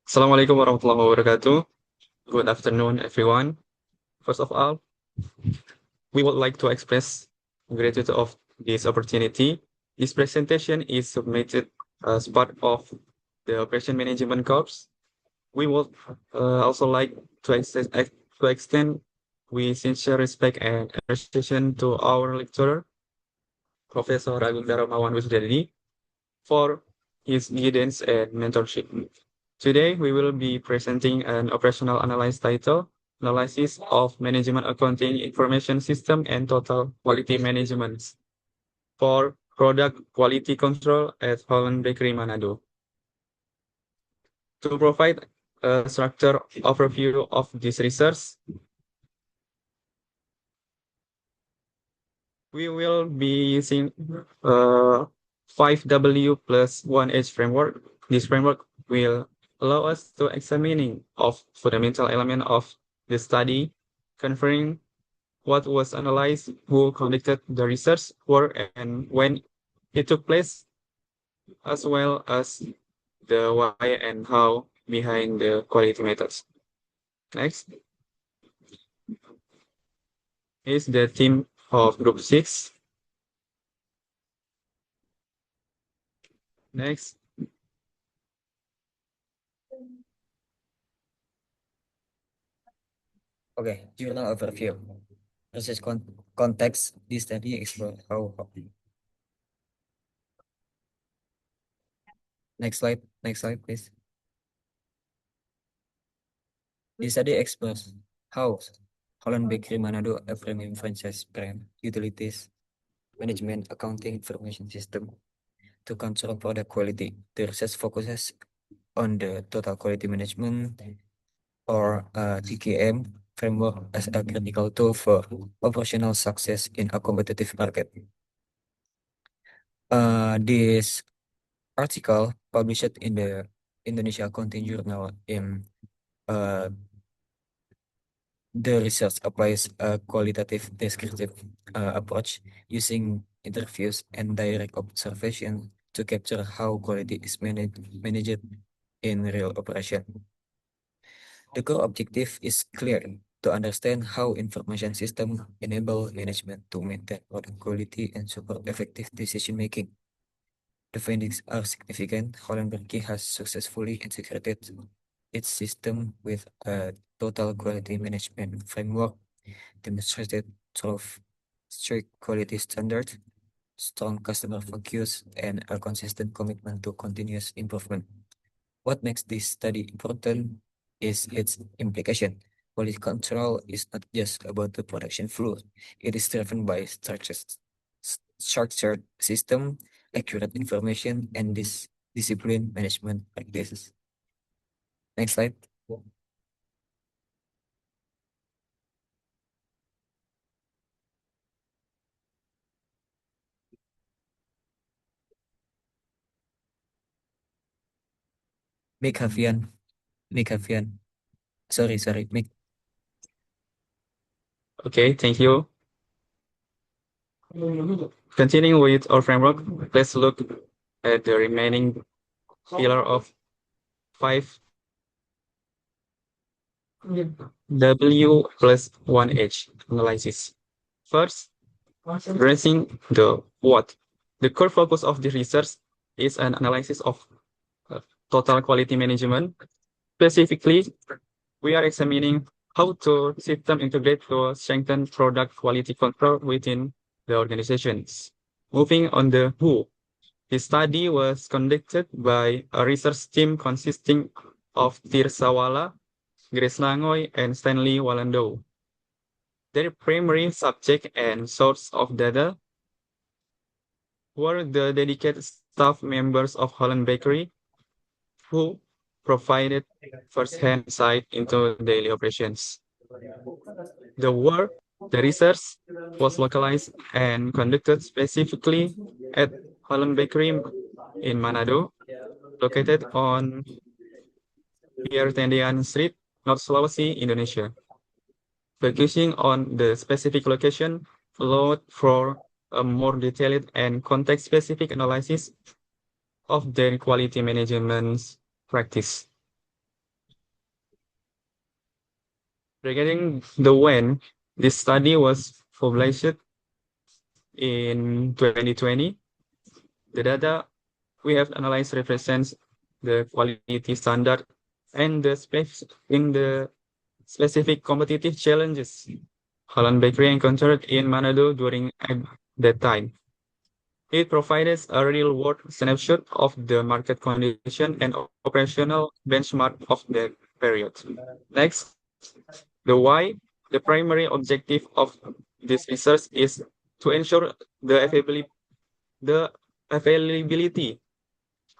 Assalamualaikum warahmatullahi wabarakatuh. Good afternoon, everyone. First of all, we would like to express gratitude of this opportunity. This presentation is submitted as part of the Operation Management Corps. We would also like to extend we sincere respect and appreciation to our lecturer, Professor Agung Darmawan Wisdadi, for his guidance and mentorship. Today, we will be presenting an operational analysis title, Analysis of Management Accounting Information System and Total Quality Management for Product Quality Control at Holland Bakery Manado. To provide a structure overview of this research, we will be using 5W plus 1H framework. This framework will allow us to examining of fundamental element of the study, conferring what was analyzed, who conducted the research work, and when it took place, as well as the why and how behind the quality methods. Next is the theme of group 6. Next, Okay, journal overview. Research context. This study explore how. Next slide, please. This study explores how Holland Bakery Manado, a premium franchise brand, utilities management accounting information system to control product quality. The research focuses on the total quality management or TKM framework as a critical tool for operational success in a competitive market. This article published in the Indonesia Accounting Journal in uh, the research applies a qualitative descriptive approach using interviews and direct observation to capture how quality is managed in real operation. The core objective is clear: to understand how information systems enable management to maintain product quality and support effective decision making. The findings are significant. Hollenberg has successfully integrated its system with a total quality management framework demonstrated through strict quality standards, strong customer focus, and a consistent commitment to continuous improvement. What makes this study important is its implication. Quality control is not just about the production flow. It is driven by structured system, accurate information, and this discipline management practices. Next slide. Make Hafian. Make Hafian. Sorry. Make. okay, thank you. Continuing with our framework, let's look at the remaining pillar of 5W plus 1H analysis. First, addressing the what. The core focus of the research is an analysis of uh, total quality management. Specifically, we are examining how to system integrate to strengthen product quality control within the organizations. Moving on the who. The study was conducted by a research team consisting of Tirsawala, Grace Langoy, and Stanley Walando. Their primary subject and source of data were the dedicated staff members of Holland Bakery who provided first-hand insight into daily operations. The work, the research was localized and conducted specifically at Holland Bakery in Manado, located on Pier Tendian Street, North Sulawesi, Indonesia. Focusing on the specific location allowed for a more detailed and context-specific analysis of their quality management practice. Regarding the when, this study was published in 2020. The data we have analyzed represents the quality standard and the specific competitive challenges Holland Bakery encountered in Manado during that time. It provides a real-world snapshot of the market condition and operational benchmark of the period. Next, the why. The primary objective of this research is to ensure the availability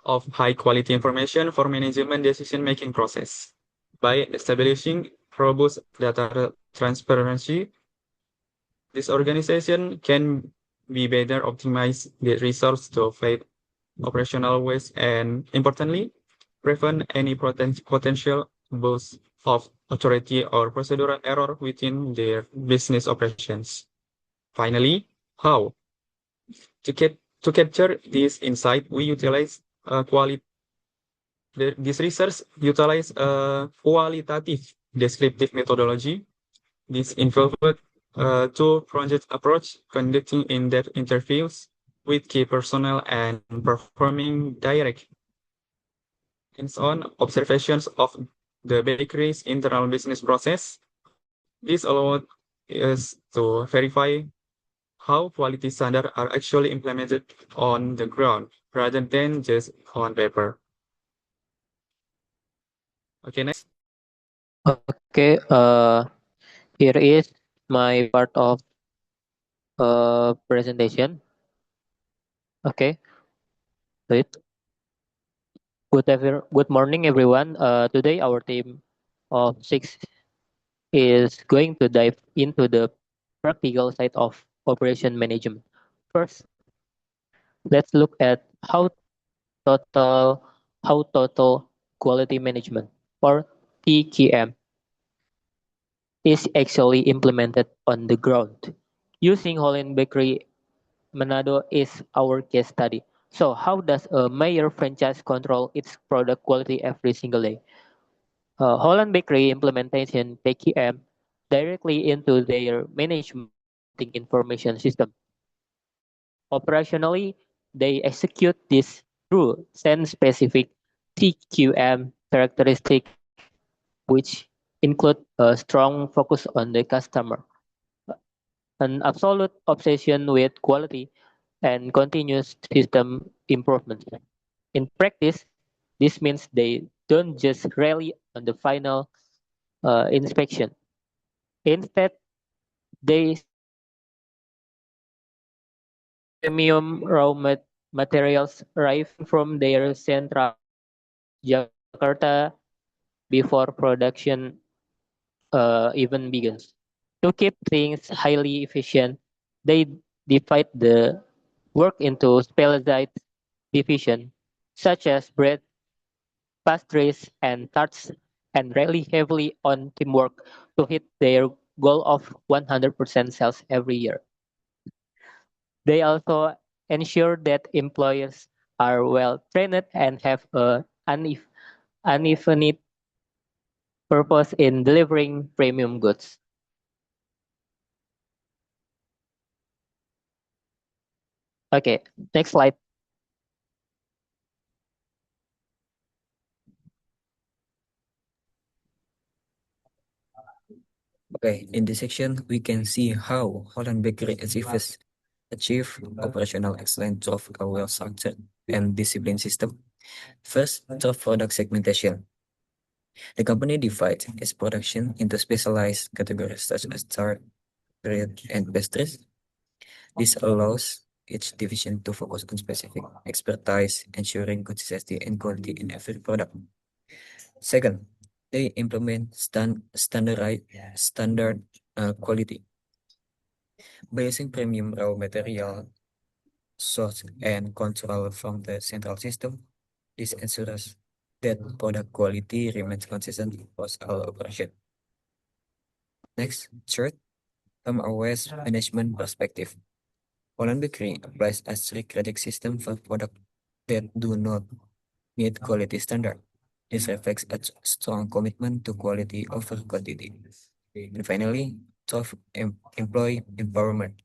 of high-quality information for management decision-making process. By establishing robust data transparency, this organization can be better optimize the resource to avoid operational waste and, importantly, prevent any potential abuse of authority or procedural error within their business operations. Finally, how? To capture this insight, we utilize this research utilize a qualitative descriptive methodology. This involved two-pronged approach, conducting in-depth interviews with key personnel and performing direct hands-on observations of the bakery's internal business process. This allowed us to verify how quality standards are actually implemented on the ground rather than just on paper. Okay, next. Okay, here is my part of presentation. Okay, wait. Good morning, everyone. Today our team of six is going to dive into the practical side of operation management. First, let's look at total how total quality management or TQM is actually implemented on the ground. Using Holland Bakery Manado is our case study. So how does a mayor franchise control its product quality every single day? Holland Bakery implementation TQM directly into their management information system. Operationally, they execute this through SEN-specific TQM characteristic, which include a strong focus on the customer, an absolute obsession with quality, and continuous system improvement. In practice, this means they don't just rely on the final inspection. Instead, they premium materials arriving from their central Jakarta before production even begins. To keep things highly efficient, they divide the work into specialized division, such as bread, pastries, and tarts, and rely heavily on teamwork to hit their goal of 100% sales every year. They also ensure that employees are well trained and have a uneven purpose in delivering premium goods. Okay, next slide. Okay, in this section, we can see how Holland Bakery achieve operational excellence through a well-structured and disciplined system. First, through product segmentation. The company divides its production into specialized categories such as tart, bread, and pastries. This allows each division to focus on specific expertise, ensuring consistency and quality in every product. Second, they implement standard quality by using premium raw material source and control from the central system. This ensures that product quality remains consistent across all operation. Next, third, from a waste management perspective, Holland Bakery applies a strict credit system for products that do not meet quality standard. This reflects a strong commitment to quality over quantity. And finally, employee empowerment.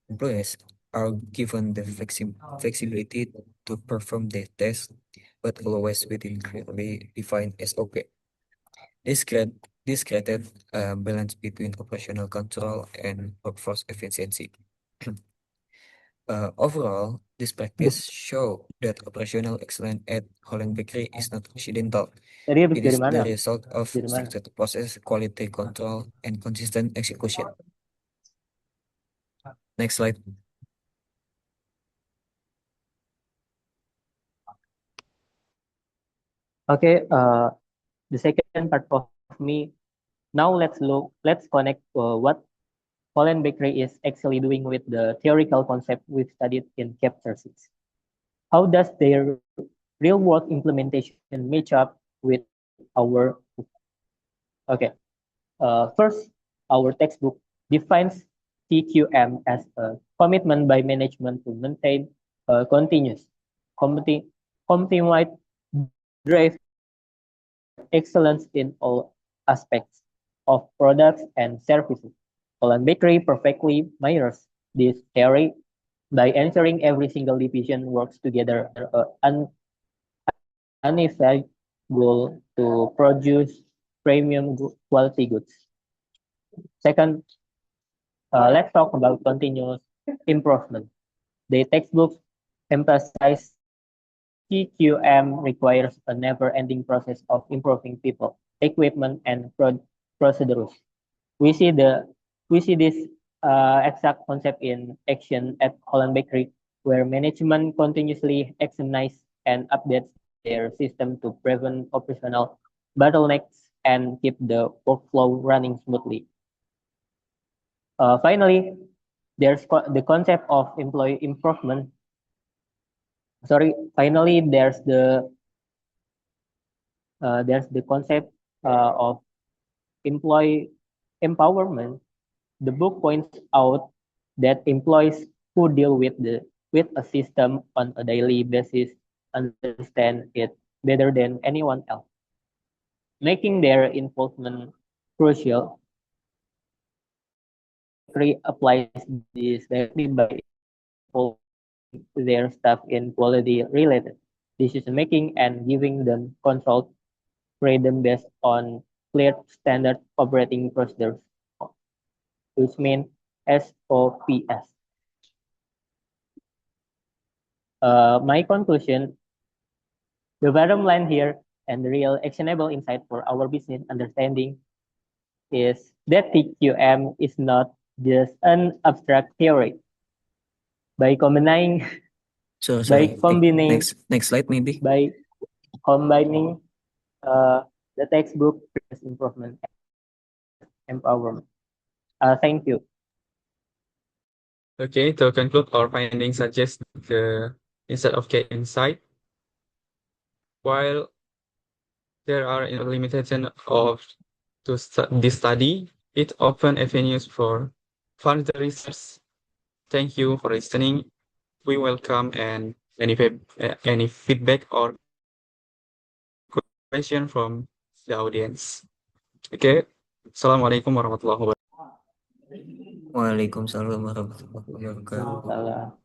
Employees are given the flexibility to perform their tasks, but always within clearly defined SOP. This created a balance between operational control and workforce efficiency. Overall, this practice show that operational excellence at Holland Bakery is not accidental. Tadi habis It dari is the mana? result of Dari mana? structured process, quality control, and consistent execution. Next slide. Okay, the second part of me. Now let's connect what Holland Bakery is actually doing with the theoretical concept we've studied in Chapter 6. How does their real-world implementation match up with our okay? First, our textbook defines TQM as a commitment by management to maintain continuous company-wide drive excellence in all aspects of products and services. Holland Bakery perfectly mirrors this theory by ensuring every single division works together unified goal to produce premium quality goods. Second, let's talk about continuous improvement. The textbook emphasizes TQM requires a never-ending process of improving people, equipment, and procedures. We see this exact concept in action at Holland Bakery, where management continuously examines and updates their system to prevent operational bottlenecks and keep the workflow running smoothly. Finally, there's the concept of employee improvement. Finally, there's the concept of employee empowerment. The book points out that employees who deal with a system on a daily basis understand it better than anyone else, making their involvement crucial. Applies this directly by involving their staff in quality-related decision making and giving them control freedom based on clear standard operating procedures, which means SOPs. My conclusion, the bottom line here and the real actionable insight for our business understanding is that TQM is not just an abstract theory. By combining Sorry. Next slide maybe. By combining the textbook improvement empowerment. Thank you. Okay, to conclude, our findings suggest the instead of K insight, while there are limitations of this study, it open avenues for further research. Thank you for listening. We welcome and any feedback or question from the audience. Okay, Assalamualaikum warahmatullahi wabarakatuh. Waalaikumsalam warahmatullahi wabarakatuh.